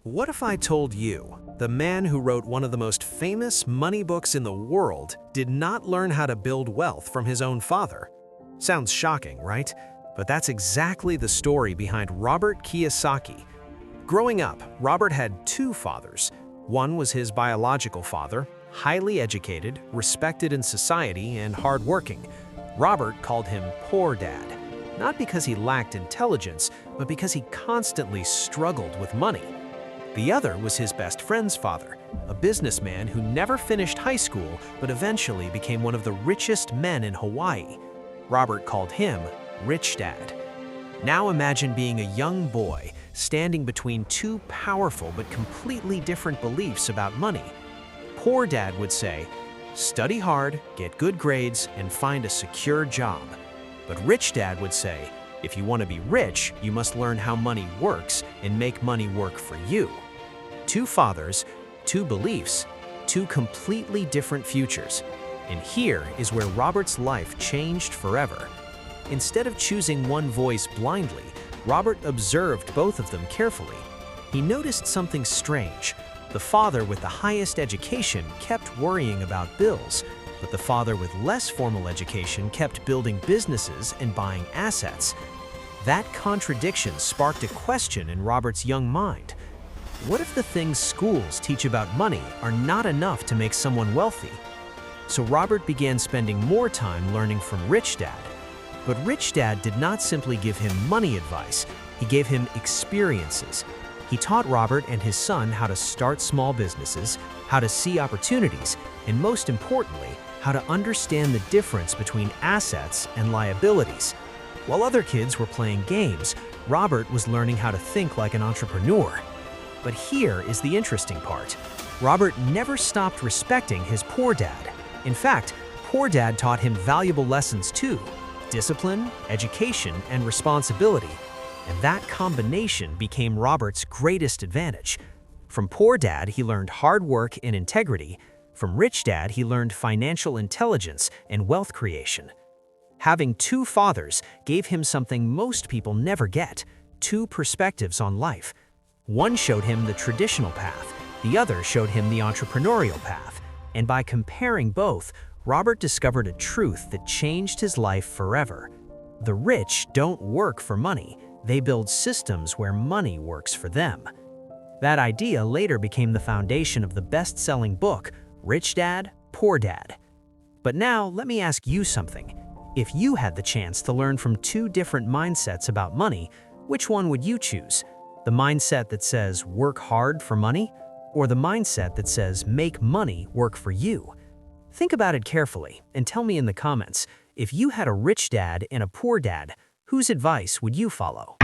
What if I told you the man who wrote one of the most famous money books in the world did not learn how to build wealth from his own father? Sounds shocking, right? But that's exactly the story behind Robert Kiyosaki. Growing up, Robert had two fathers. One was his biological father, highly educated, respected in society, and hardworking. Robert called him Poor Dad, not because he lacked intelligence, but because he constantly struggled with money. The other was his best friend's father, a businessman who never finished high school but eventually became one of the richest men in Hawaii. Robert called him Rich Dad. Now imagine being a young boy standing between two powerful but completely different beliefs about money. Poor Dad would say, "Study hard, get good grades, and find a secure job." But Rich Dad would say, "If you want to be rich, you must learn how money works and make money work for you." Two fathers, two beliefs, two completely different futures. And here is where Robert's life changed forever. Instead of choosing one voice blindly, Robert observed both of them carefully. He noticed something strange. The father with the highest education kept worrying about bills, but the father with less formal education kept building businesses and buying assets. That contradiction sparked a question in Robert's young mind. What if the things schools teach about money are not enough to make someone wealthy? So Robert began spending more time learning from Rich Dad. But Rich Dad did not simply give him money advice, he gave him experiences. He taught Robert and his son how to start small businesses, how to see opportunities, and most importantly, how to understand the difference between assets and liabilities. While other kids were playing games, Robert was learning how to think like an entrepreneur. But here is the interesting part. Robert never stopped respecting his poor dad. In fact, Poor Dad taught him valuable lessons too: discipline, education, and responsibility. And that combination became Robert's greatest advantage. From Poor Dad, he learned hard work and integrity. From Rich Dad, he learned financial intelligence and wealth creation. Having two fathers gave him something most people never get: two perspectives on life. One showed him the traditional path, the other showed him the entrepreneurial path. And by comparing both, Robert discovered a truth that changed his life forever. The rich don't work for money, they build systems where money works for them. That idea later became the foundation of the best-selling book, Rich Dad, Poor Dad. But now, let me ask you something. If you had the chance to learn from two different mindsets about money, which one would you choose? The mindset that says work hard for money, or the mindset that says make money work for you? Think about it carefully and tell me in the comments, if you had a rich dad and a poor dad, whose advice would you follow?